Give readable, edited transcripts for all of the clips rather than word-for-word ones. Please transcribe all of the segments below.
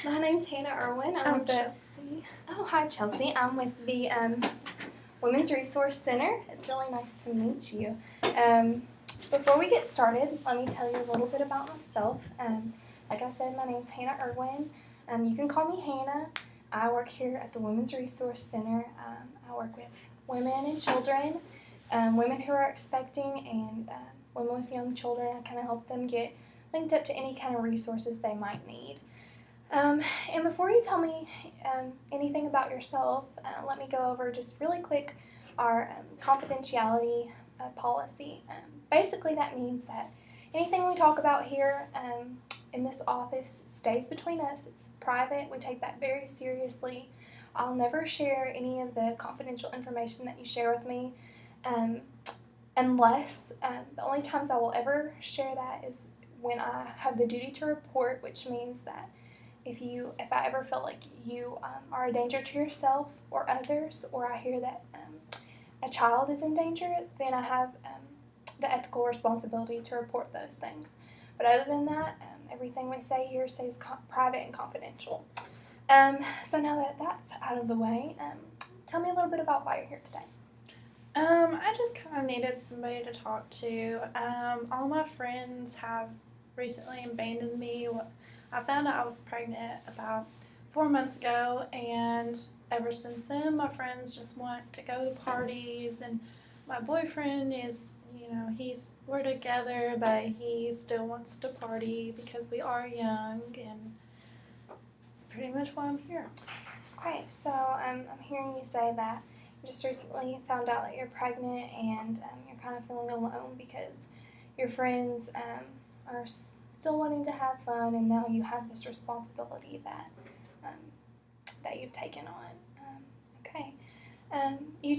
My name's Hannah Erwin. I'm Chelsea. Hi Chelsea. I'm with the Women's Resource Center. It's really nice to meet you. Before we get started, let me tell you a little bit about myself. Like I said, my name's Hannah Erwin. You can call me Hannah. I work here at the Women's Resource Center. I work with women and children, women who are expecting, and women with young children. I kind of help them get linked up to any kind of resources they might need. And before you tell me anything about yourself, let me go over just really quick our confidentiality policy. Basically, that means that anything we talk about here in this office stays between us. It's private. We take that very seriously. I'll never share any of the confidential information that you share with me unless the only times I will ever share that is when I have the duty to report, which means that if I ever feel like you are a danger to yourself or others, or I hear that a child is in danger, then I have the ethical responsibility to report those things. But other than that, everything we say here stays private and confidential. So now that that's out of the way, tell me a little bit about why you're here today. I just kind of needed somebody to talk to. All my friends have recently abandoned me. I found out I was pregnant about 4 months ago, and ever since then, my friends just want to go to parties, and my boyfriend is, we're together, but he still wants to party because we are young, and that's pretty much why I'm here. Okay, so I'm hearing you say that you just recently found out that you're pregnant, and you're kind of feeling alone because your friends are still wanting to have fun, and now you have this responsibility that you've taken on. Okay. You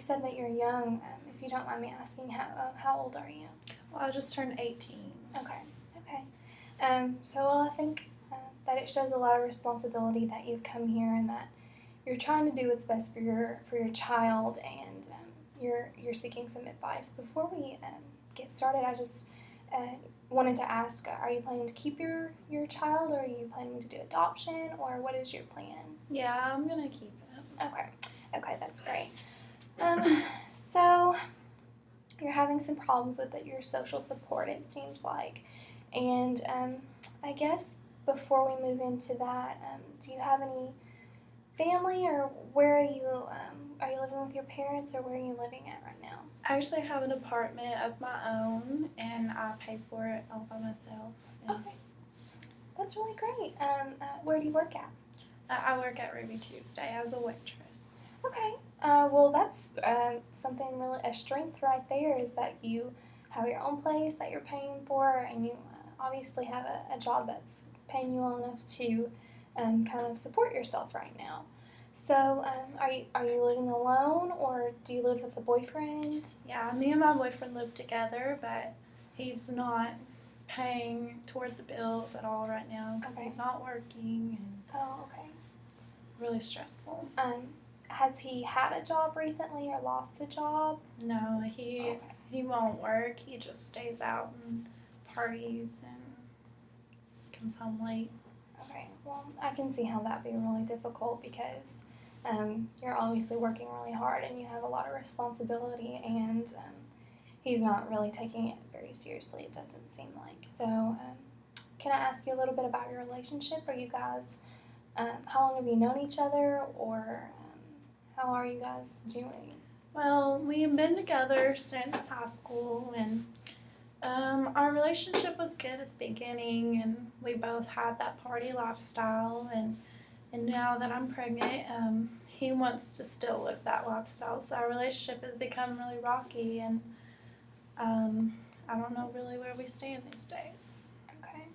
said that you're young. If you don't mind me asking, how old are you? Well, I just turned 18. Okay. So I think that it shows a lot of responsibility that you've come here and that you're trying to do what's best for your child, and you're seeking some advice. Before we get started, I just wanted to ask, are you planning to keep your child, or are you planning to do adoption, or what is your plan? Yeah, I'm going to keep it. Okay, that's great. So you're having some problems with your social support, it seems like. And I guess before we move into that, do you have any family, or where are you living with your parents, or where are you living at right now? I actually have an apartment of my own, and I pay for it all by myself. Okay, that's really great. Where do you work at? I work at Ruby Tuesday as a waitress. Okay, well that's something really, a strength right there, is that you have your own place that you're paying for, and you obviously have a job that's paying you well enough to kind of support yourself right now. So, are you living alone, or do you live with a boyfriend? Yeah, me and my boyfriend live together, but he's not paying toward the bills at all right now because he's not working. And Okay. it's really stressful. Has he had a job recently or lost a job? No, he won't work. He just stays out and parties and comes home late. Okay, well, I can see how that'd be really difficult because you're obviously working really hard and you have a lot of responsibility, and he's not really taking it very seriously, it doesn't seem like. So, can I ask you a little bit about your relationship? Are you guys, how long have you known each other, or how are you guys doing? Well, we've been together since high school, and our relationship was good at the beginning, and we both had that party lifestyle, and now that I'm pregnant, he wants to still live that lifestyle, so our relationship has become really rocky, and I don't know really where we stand these days. Okay.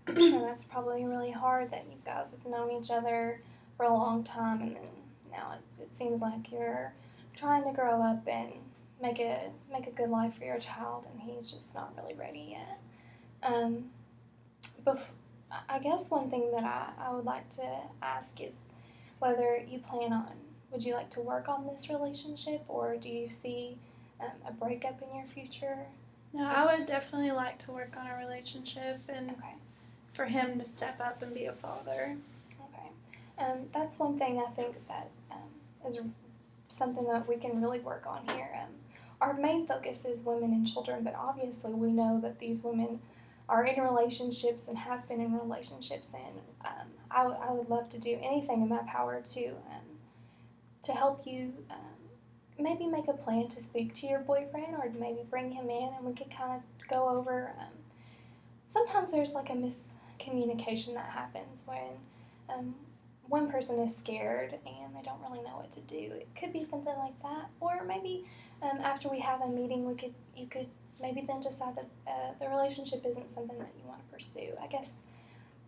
I'm sure that's probably really hard that you guys have known each other for a long time, and then now it seems like you're trying to grow up and make a good life for your child, and he's just not really ready yet. I guess one thing that I would like to ask is whether would you like to work on this relationship, or do you see a breakup in your future? No, I would definitely like to work on a relationship, and for him to step up and be a father. Okay. That's one thing I think that is something that we can really work on here. Our main focus is women and children, but obviously we know that these women are in relationships and have been in relationships, and I would love to do anything in my power to help you maybe make a plan to speak to your boyfriend, or maybe bring him in and we could kind of go over. Sometimes there's like a miscommunication that happens when one person is scared and they don't really know what to do. It could be something like that, or maybe after we have a meeting, you could maybe then decide that the relationship isn't something that you want to pursue. I guess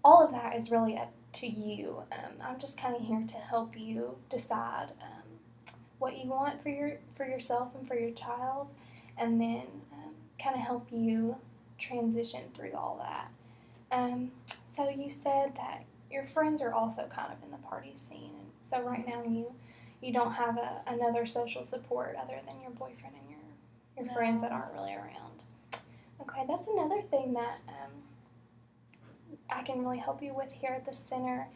all of that is really up to you. I'm just kind of here to help you decide what you want for yourself and for your child, and then kind of help you transition through all that. So you said that your friends are also kind of in the party scene, and so right now you don't have another social support other than your boyfriend and your friends that aren't really around. Okay, that's another thing that I can really help you with here at the center,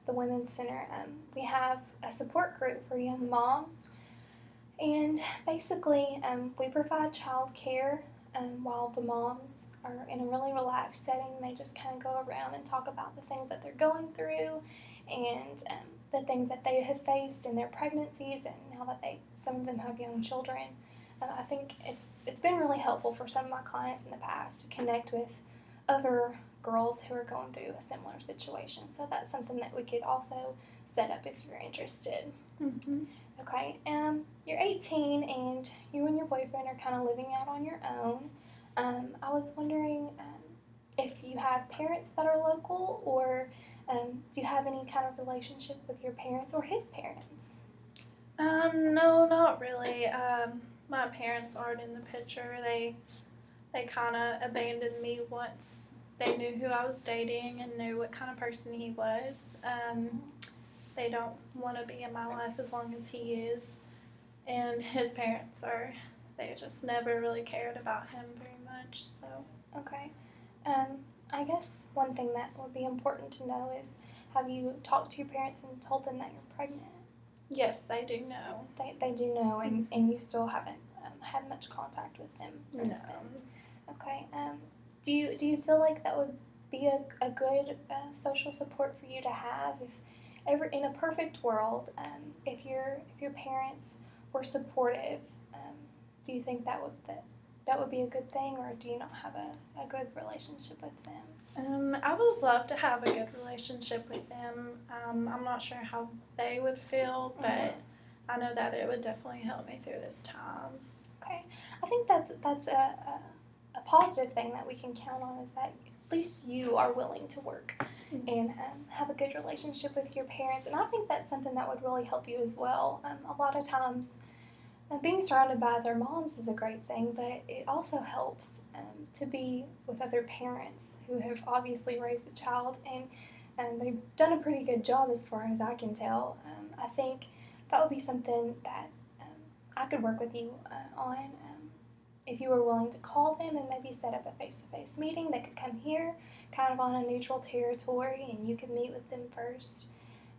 the Women's Center. We have a support group for young moms, and basically we provide child care while the moms are in a really relaxed setting. They just kind of go around and talk about the things that they're going through, and the things that they have faced in their pregnancies, and now that some of them have young children. I think it's been really helpful for some of my clients in the past to connect with other girls who are going through a similar situation. So that's something that we could also set up if you're interested. Mm-hmm. Okay, you're 18 and you and your boyfriend are kind of living out on your own. I was wondering if you have parents that are local, or do you have any kind of relationship with your parents or his parents? No, not really. My parents aren't in the picture. They kind of abandoned me once they knew who I was dating and knew what kind of person he was. They don't want to be in my life as long as he is. And his parents they just never really cared about him very much. So. Okay. I guess one thing that would be important to know is, have you talked to your parents and told them that you're pregnant? Yes, they do know. They do know, and you still haven't had much contact with them since then. Okay. Do you feel like that would be a good social support for you to have if in a perfect world, if your parents were supportive, do you think that would be a good thing, or do you not have a good relationship with them? I would love to have a good relationship with them. I'm not sure how they would feel, but I know that it would definitely help me through this time. Okay, I think that's a positive thing that we can count on, is that at least you are willing to work and have a good relationship with your parents, and I think that's something that would really help you as well. A lot of times, being surrounded by other moms is a great thing, but it also helps to be with other parents who have obviously raised a child, and they've done a pretty good job as far as I can tell. I think that would be something that I could work with you on. If you were willing to call them and maybe set up a face-to-face meeting, they could come here kind of on a neutral territory, and you could meet with them first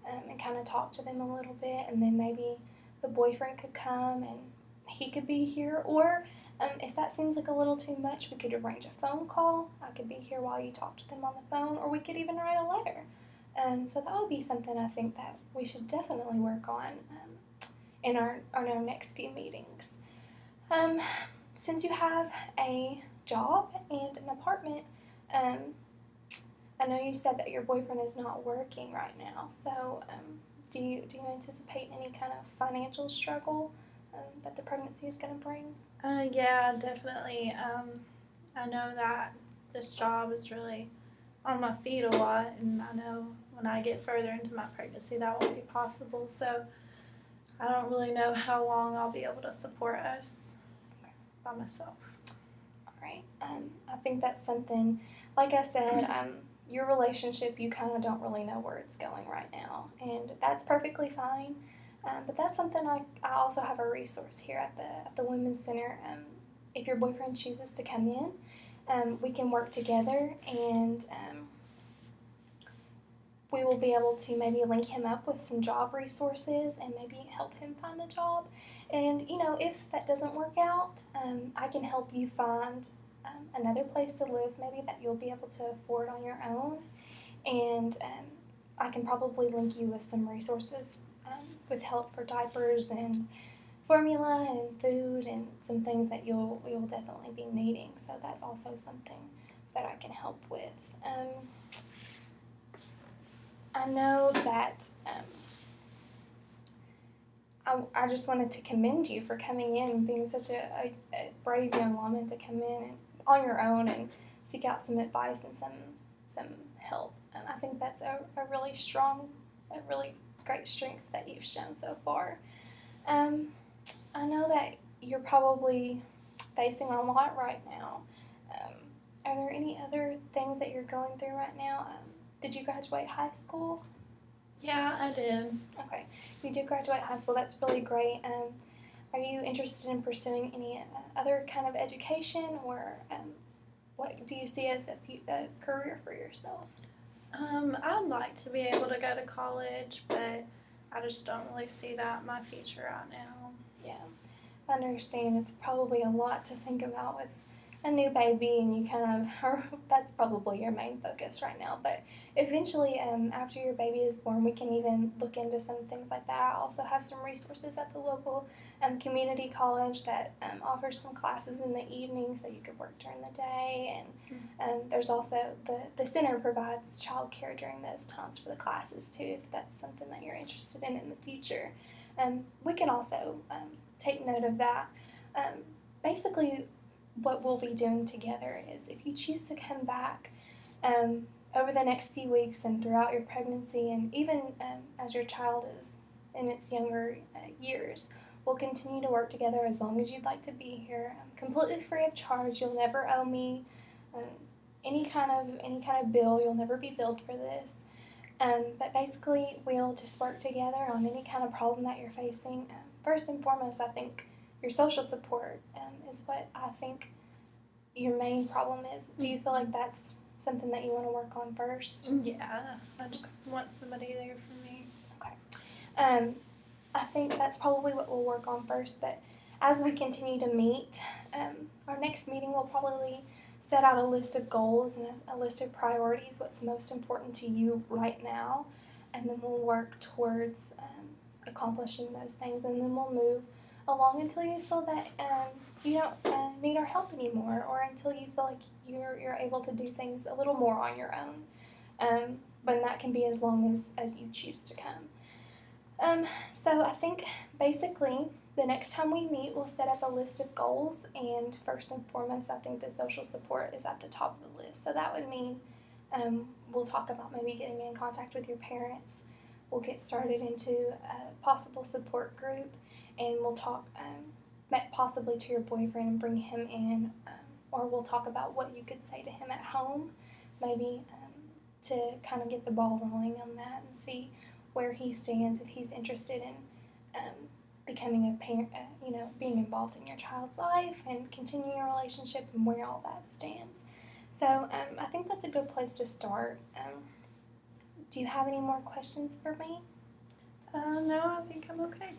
and kind of talk to them a little bit, and then maybe the boyfriend could come and he could be here, or if that seems like a little too much, we could arrange a phone call. I could be here while you talk to them on the phone, or we could even write a letter. So that would be something I think that we should definitely work on in our next few meetings. Since you have a job and an apartment, I know you said that your boyfriend is not working right now, so do you anticipate any kind of financial struggle that the pregnancy is going to bring? Yeah, definitely. I know that this job is really on my feet a lot, and I know when I get further into my pregnancy that won't be possible, so I don't really know how long I'll be able to support us by myself. All right. I think that's something, like I said, your relationship, you kind of don't really know where it's going right now, and that's perfectly fine. But that's something I also have a resource here at the Women's Center. If your boyfriend chooses to come in, we can work together and we will be able to maybe link him up with some job resources and maybe help him find a job. And, if that doesn't work out, I can help you find another place to live maybe that you'll be able to afford on your own. And I can probably link you with some resources with help for diapers and formula and food and some things that you'll definitely be needing. So that's also something that I can help with. I know that I just wanted to commend you for coming in and being such a brave young woman to come in and, on your own and seek out some advice and some help. And I think that's a really great strength that you've shown so far. I know that you're probably facing a lot right now. Are there any other things that you're going through right now? Did you graduate high school? Yeah, I did. Okay, you did graduate high school. That's really great. Are you interested in pursuing any other kind of education, or what do you see as a career for yourself? I'd like to be able to go to college, but I just don't really see that in my future right now. Yeah, I understand. It's probably a lot to think about with a new baby, and you kind of that's probably your main focus right now. But eventually, after your baby is born, we can even look into some things like that. I also have some resources at the local community college that offers some classes in the evening, so you could work during the day. And there's also the center provides childcare during those times for the classes too, if that's something that you're interested in the future. We can also take note of that. Basically, what we'll be doing together is, if you choose to come back over the next few weeks and throughout your pregnancy, and even as your child is in its younger years, we'll continue to work together as long as you'd like to be here, completely free of charge. You'll never owe me any kind of bill. You'll never be billed for this. But basically, we'll just work together on any kind of problem that you're facing. First and foremost, I think your social support is what I think your main problem is. Do you feel like that's something that you want to work on first? Yeah, I just want somebody there for me. Okay. I think that's probably what we'll work on first, but as we continue to meet, our next meeting will probably set out a list of goals and a list of priorities, what's most important to you right now, and then we'll work towards accomplishing those things, and then we'll move along until you feel that you don't need our help anymore, or until you feel like you're able to do things a little more on your own. But that can be as long as you choose to come. So I think basically the next time we meet, we'll set up a list of goals, and first and foremost, I think the social support is at the top of the list. So that would mean we'll talk about maybe getting in contact with your parents. We'll get started into a possible support group, and we'll talk possibly to your boyfriend and bring him in, or we'll talk about what you could say to him at home, maybe to kind of get the ball rolling on that and see where he stands, if he's interested in becoming a parent, being involved in your child's life and continuing a relationship, and where all that stands. So I think that's a good place to start. Do you have any more questions for me? No, I think I'm okay.